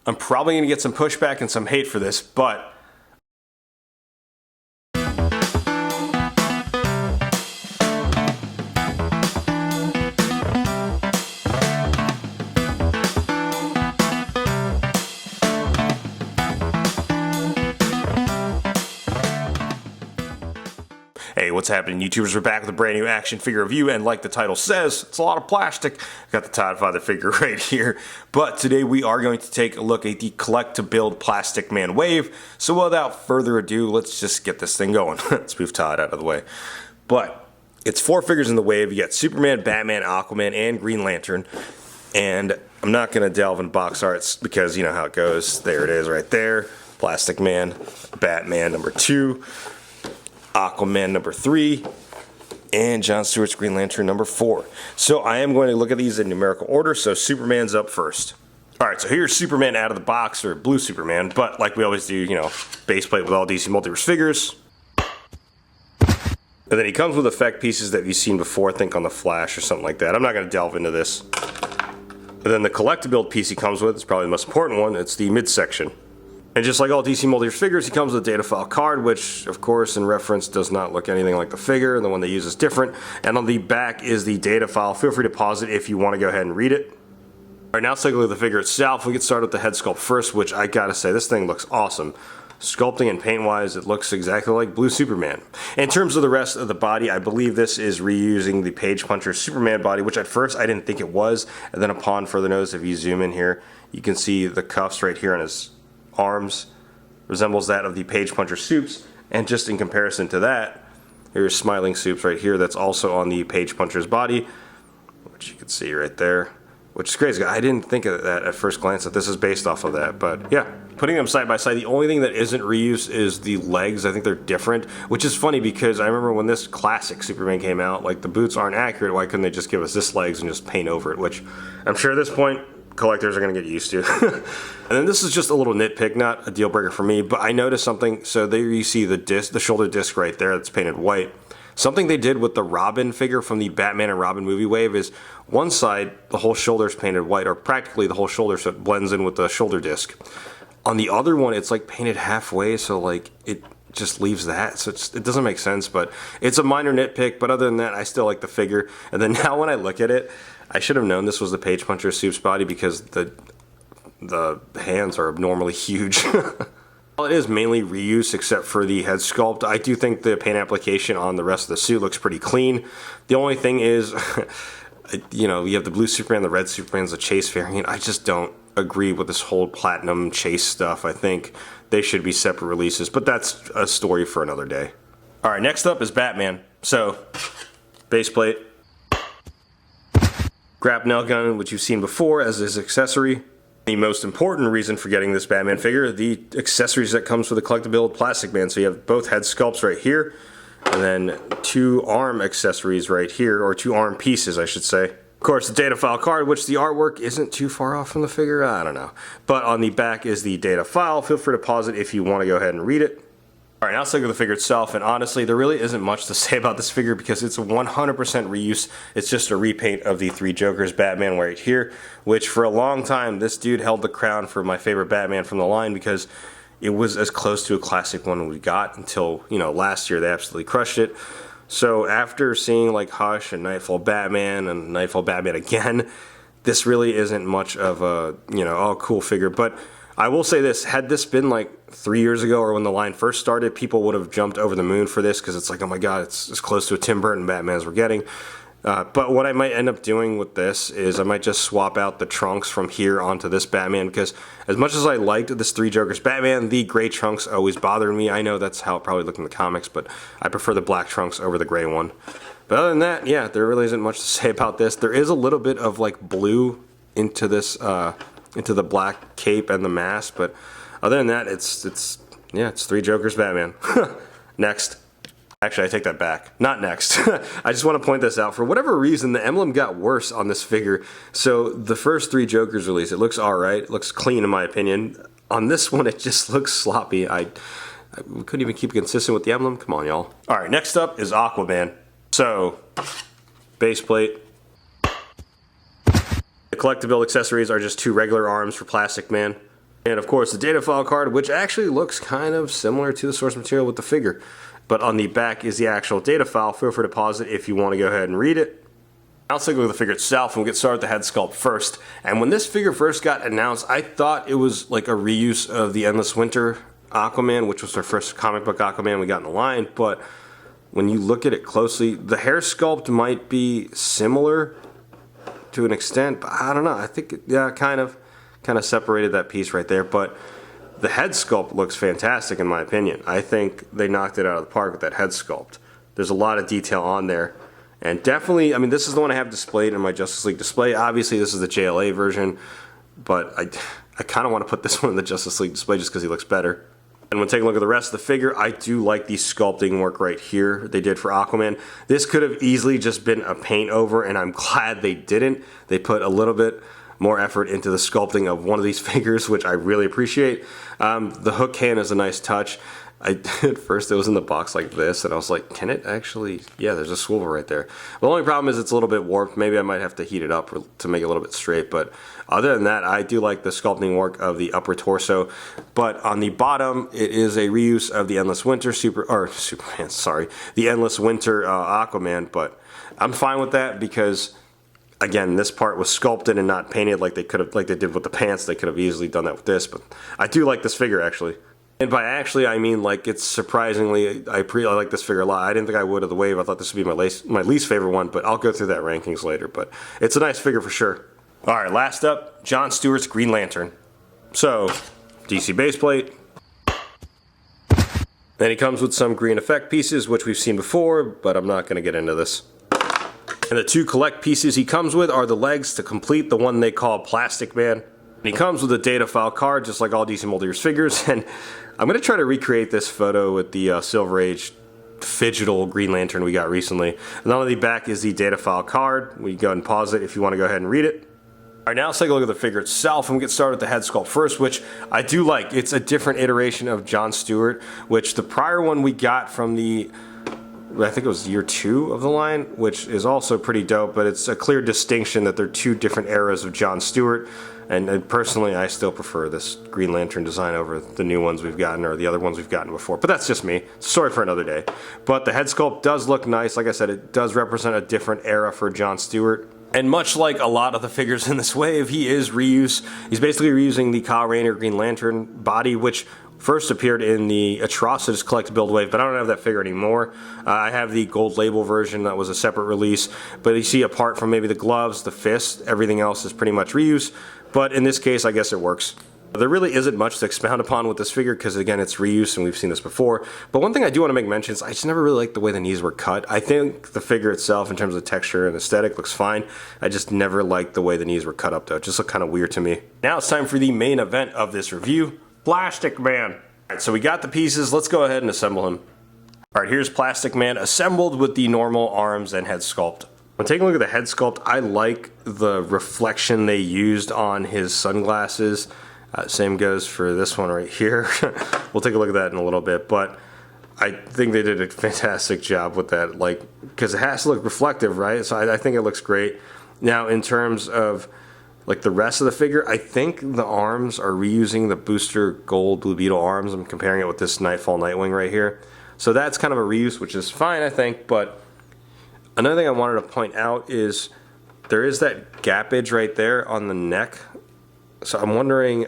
I'm probably going to get some pushback and some hate for this, but hey, what's happening, YouTubers? We're back with a brand new action figure review, and like the title says, it's a lot of plastic. Got the Todd Father figure right here. But today we are going to take a look at the collect-to-build Plastic Man Wave. So without further ado, let's just get this thing going. Let's move Todd out of the way. But it's 4 figures in the wave. You got Superman, Batman, Aquaman, and Green Lantern. And I'm not going to delve in box arts because you know how it goes. There it is right there. Plastic Man, Batman number 2. Aquaman number 3, and John Stewart's Green Lantern number 4. So I am going to look at these in numerical order, so Superman's up first. Alright, so here's Superman out of the box, or Blue Superman, but like we always do, you know, base plate with all DC Multiverse figures. And then he comes with effect pieces that you've seen before, I think on the Flash or something like that. I'm not going to delve into this. And then the collect-to-build piece he comes with is probably the most important one. It's the midsection. And just like all DC Multiverse figures, he comes with a data file card, which, of course, in reference does not look anything like the figure, and the one they use is different. And on the back is the data file. Feel free to pause it if you want to go ahead and read it. Alright, now let's take a look at the figure itself. We get started with the head sculpt first, which I gotta say, this thing looks awesome. Sculpting and paint-wise, it looks exactly like Blue Superman. In terms of the rest of the body, I believe this is reusing the Page Puncher Superman body, which at first I didn't think it was, and then upon further notice, if you zoom in here, you can see the cuffs right here on his arms resembles that of the Page Puncher Supes, and just in comparison to that, here's Smiling Supes right here that's also on the Page Puncher's body, which you can see right there, which is crazy. I didn't think of that at first glance that this is based off of that, but yeah. Putting them side by side, the only thing that isn't reused is the legs. I think they're different, which is funny because I remember when this classic Superman came out, like the boots aren't accurate, why couldn't they just give us this legs and just paint over it, which I'm sure at this point collectors are going to get used to. And then this is just a little nitpick, not a deal breaker for me, but I noticed something. So there you see the disc, the shoulder disc right there that's painted white. Something they did with the Robin figure from the Batman and Robin movie wave is one side, the whole shoulder is painted white, or practically the whole shoulder, so it blends in with the shoulder disc. On the other one, it's like painted halfway, so like it just leaves that, so it doesn't make sense, but it's a minor nitpick. But other than that, I still like the figure. And then now when I look at it, I should have known this was the Page Puncher Soup's body because the hands are abnormally huge. Well, it is mainly reuse except for the head sculpt. I do think the paint application on the rest of the suit looks pretty clean. The only thing is, you know, you have the Blue Superman, the Red Superman's the Chase variant. I just don't agree with this whole Platinum Chase stuff. I think they should be separate releases, but that's a story for another day. Alright, next up is Batman. So, base plate. Grapnel gun, which you've seen before as his accessory. The most important reason for getting this Batman figure, the accessories that comes with the collect-to-build Plastic Man. So you have both head sculpts right here, and then 2 arm accessories right here, or 2 arm pieces, I should say. Of course, the data file card, which the artwork isn't too far off from the figure, I don't know. But on the back is the data file. Feel free to pause it if you want to go ahead and read it. Alright, now let's look at the figure itself, and honestly, there really isn't much to say about this figure because it's a 100% reuse. It's just a repaint of the 3 Jokers Batman right here, which for a long time, this dude held the crown for my favorite Batman from the line because it was as close to a classic one we got until, you know, last year they absolutely crushed it. So after seeing like Hush and Nightfall Batman and Nightfall Batman again, this really isn't much of a, you know, oh, cool figure. But I will say this, had this been like 3 years ago or when the line first started, people would have jumped over the moon for this because it's like, oh my god, it's as close to a Tim Burton Batman as we're getting. But what I might end up doing with this is I might just swap out the trunks from here onto this Batman because as much as I liked this 3 Jokers Batman, the gray trunks always bothered me. I know that's how it probably looked in the comics, but I prefer the black trunks over the gray one. But other than that, yeah, there really isn't much to say about this. There is a little bit of like blue into this, into the black cape and the mask, but other than that, it's 3 Jokers Batman. Next. Actually, I take that back. Not next. I just want to point this out. For whatever reason, the emblem got worse on this figure. So the first 3 Jokers release, it looks alright. It looks clean in my opinion. On this one, it just looks sloppy. I couldn't even keep consistent with the emblem. Come on, y'all. Alright, next up is Aquaman. So, base plate. The collectible accessories are just 2 regular arms for Plastic Man. And of course the data file card, which actually looks kind of similar to the source material with the figure. But on the back is the actual data file. Feel free to pause it if you want to go ahead and read it. Now let's take a look at the figure itself, and we'll get started with the head sculpt first. And when this figure first got announced, I thought it was like a reuse of the Endless Winter Aquaman, which was our first comic book Aquaman we got in the line. But when you look at it closely, the hair sculpt might be similar to an extent, but I don't know. I think, yeah, kind of separated that piece right there. But the head sculpt looks fantastic in my opinion. I think they knocked it out of the park with that head sculpt. There's a lot of detail on there. And definitely, I mean, this is the one I have displayed in my Justice League display. Obviously, this is the JLA version, but I kind of want to put this one in the Justice League display just because he looks better. And when taking a look at the rest of the figure, I do like the sculpting work right here they did for Aquaman. This could have easily just been a paint over, and I'm glad they didn't. They put a little bit more effort into the sculpting of one of these figures, which I really appreciate. The hook hand is a nice touch. At first it was in the box like this, and I was like, can it actually, yeah, there's a swivel right there. The only problem is it's a little bit warped. Maybe I might have to heat it up to make it a little bit straight, but other than that, I do like the sculpting work of the upper torso. But on the bottom, it is a reuse of the Endless Winter Superman, sorry, the Endless Winter Aquaman, but I'm fine with that because, again, this part was sculpted and not painted like they did with the pants. They could have easily done that with this, but I do like this figure actually. And by actually, I mean like it's surprisingly, I like this figure a lot. I didn't think I would of the wave. I thought this would be my least favorite one, but I'll go through that rankings later. But it's a nice figure for sure. All right, last up, John Stewart's Green Lantern. So, DC base plate. Then he comes with some green effect pieces, which we've seen before, but I'm not going to get into this. And the two collect pieces he comes with are the legs to complete the one they call Plastic Man. And he comes with a data file card, just like all DC Multiverse figures, and I'm going to try to recreate this photo with the Silver Age Digital Green Lantern we got recently. And on the back is the data file card. We go ahead and pause it if you want to go ahead and read it. Alright, now let's take a look at the figure itself, and we get started with the head sculpt first, which I do like. It's a different iteration of John Stewart, which the prior one we got from the, I think it was year 2 of the line, which is also pretty dope, but it's a clear distinction that they're two different eras of John Stewart. And personally, I still prefer this Green Lantern design over the new ones we've gotten or the other ones we've gotten before. But that's just me. Story for another day. But the head sculpt does look nice. Like I said, it does represent a different era for John Stewart. And much like a lot of the figures in this wave, he is reuse. He's basically reusing the Kyle Rayner Green Lantern body, which first appeared in the Atrocitus Collect Build Wave, but I don't have that figure anymore. I have the gold label version that was a separate release, but you see apart from maybe the gloves, the fist, everything else is pretty much reuse, but in this case I guess it works. There really isn't much to expound upon with this figure because again it's reuse and we've seen this before, but one thing I do want to make mention is I just never really liked the way the knees were cut. I think the figure itself in terms of texture and aesthetic looks fine. I just never liked the way the knees were cut up though. It just looked kind of weird to me. Now it's time for the main event of this review. Plastic Man. Alright, so we got the pieces, let's go ahead and assemble him. Alright, here's Plastic Man assembled with the normal arms and head sculpt. When taking a look at the head sculpt, I like the reflection they used on his sunglasses. Same goes for this one right here. We'll take a look at that in a little bit, but I think they did a fantastic job with that, like, because it has to look reflective, right? So I think it looks great. Now, in terms of like the rest of the figure, I think the arms are reusing the Booster Gold Blue Beetle arms. I'm comparing it with this Nightfall Nightwing right here. So that's kind of a reuse, which is fine, I think. But another thing I wanted to point out is there is that gappage right there on the neck. So I'm wondering,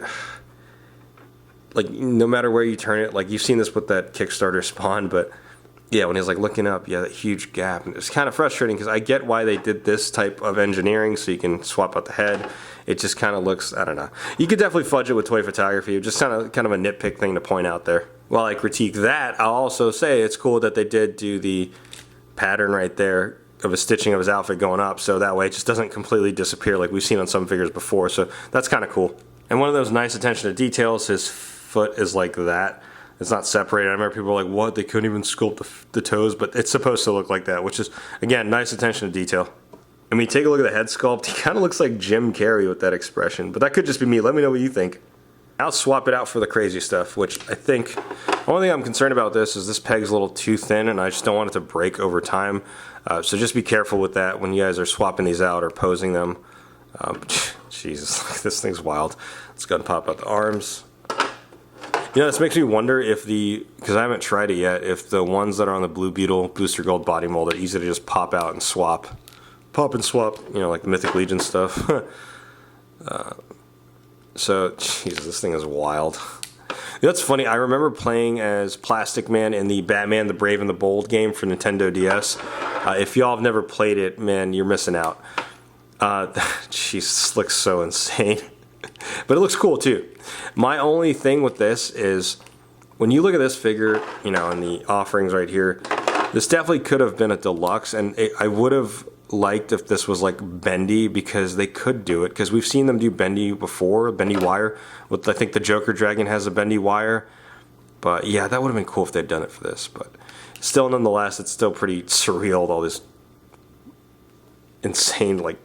like, no matter where you turn it, like you've seen this with that Kickstarter Spawn, but yeah, when he's like looking up, yeah, that huge gap. And it's kind of frustrating because I get why they did this type of engineering so you can swap out the head. It just kind of looks, I don't know. You could definitely fudge it with toy photography. Just kind of a nitpick thing to point out there. While I critique that, I'll also say it's cool that they did do the pattern right there of a stitching of his outfit going up, so that way it just doesn't completely disappear like we've seen on some figures before. So that's kind of cool. And one of those nice attention to details, his foot is like that. It's not separated. I remember people were like, what? They couldn't even sculpt the toes, but it's supposed to look like that, which is, again, nice attention to detail. And when you take a look at the head sculpt, he kind of looks like Jim Carrey with that expression, but that could just be me. Let me know what you think. I'll swap it out for the crazy stuff, which I think, the only thing I'm concerned about this peg's a little too thin, and I just don't want it to break over time. So just be careful with that when you guys are swapping these out or posing them. Jesus, this thing's wild. Let's go ahead and pop out the arms. You know, this makes me wonder if because I haven't tried it yet, if the ones that are on the Blue Beetle Booster Gold body mold are easy to just pop out and swap. Pop and swap, you know, like the Mythic Legion stuff. So, Jesus, this thing is wild. You know, it's funny, I remember playing as Plastic Man in the Batman, the Brave and the Bold game for Nintendo DS. If y'all have never played it, man, you're missing out. Jeez, this looks so insane. But it looks cool too. My only thing with this is, when you look at this figure, you know, in the offerings right here, this definitely could have been a deluxe, and I would have liked if this was like bendy, because they could do it, because we've seen them do bendy before, bendy wire. With, I think the Joker Dragon has a bendy wire. But yeah, that would have been cool if they'd done it for this. But still, nonetheless, it's still pretty surreal with all this insane, like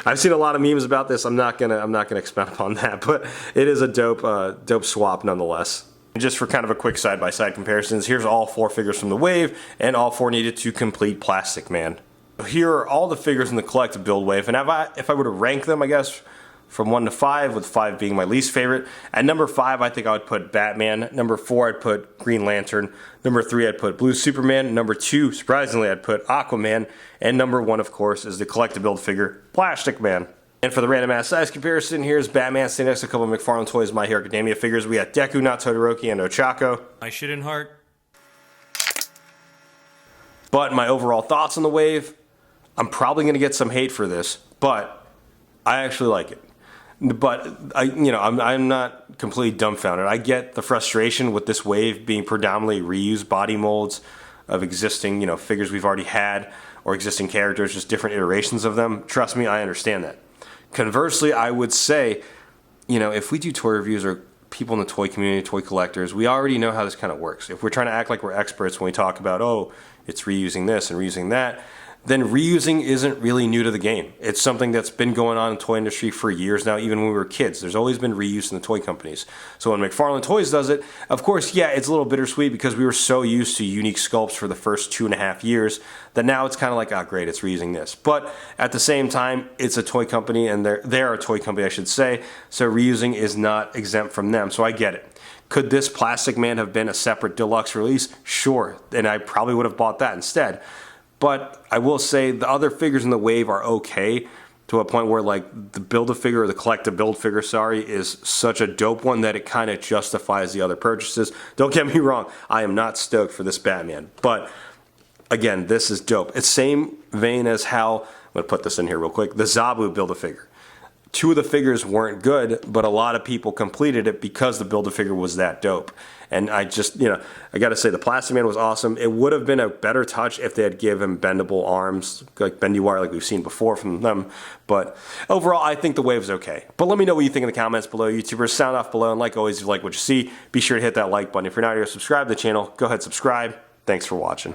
I've seen a lot of memes about this. I'm not gonna expound upon that, but it is a dope swap nonetheless. And just for kind of a quick side-by-side comparisons, here's all 4 figures from the wave, and all 4 needed to complete Plastic Man. Here are all the figures in the collective build wave, and if I were to rank them, I guess, from 1 to 5, with 5 being my least favorite. At number 5, I think I would put Batman. Number 4, I'd put Green Lantern. Number 3, I'd put Blue Superman. Number 2, surprisingly, I'd put Aquaman. And number 1, of course, is the collective build figure, Plastic Man. And for the random ass size comparison, here's Batman standing next to a couple of McFarlane Toys My Hero Academia figures. We got Deku, not Todoroki, and Ochako. My shit in heart. But my overall thoughts on the wave, I'm probably going to get some hate for this, but I actually like it. But I'm not completely dumbfounded. I get the frustration with this wave being predominantly reused body molds of existing, figures we've already had, or existing characters, just different iterations of them. Trust me, I understand that. Conversely, I would say, if we do toy reviews or people in the toy community, toy collectors, we already know how this kind of works. If we're trying to act like we're experts when we talk about, oh, it's reusing this and reusing that, then reusing isn't really new to the game. It's something that's been going on in the toy industry for years now, even when we were kids. There's always been reuse in the toy companies. So when McFarlane Toys does it, of course, yeah, it's a little bittersweet because we were so used to unique sculpts for the first 2.5 years that now it's kind of like, oh, great, it's reusing this. But at the same time, it's a toy company, and they're a toy company, I should say, so reusing is not exempt from them, so I get it. Could this Plastic Man have been a separate deluxe release? Sure, and I probably would have bought that instead. But I will say the other figures in the wave are okay, to a point where like the Build-A-Figure, or the collective build figure, is such a dope one that it kind of justifies the other purchases. Don't get me wrong, I am not stoked for this Batman, but again, this is dope. It's same vein as how, I'm going to put this in here real quick, the Zabu Build-A-Figure. 2 of the figures weren't good, but a lot of people completed it because the Build-A-Figure was that dope. And I just, I gotta say, the Plastic Man was awesome. It would have been a better touch if they had given him bendable arms, like bendy wire like we've seen before from them. But overall, I think the wave's okay. But let me know what you think in the comments below. YouTubers, sound off below. And like always, if you like what you see, be sure to hit that like button. If you're not here to subscribe to the channel, go ahead and subscribe. Thanks for watching.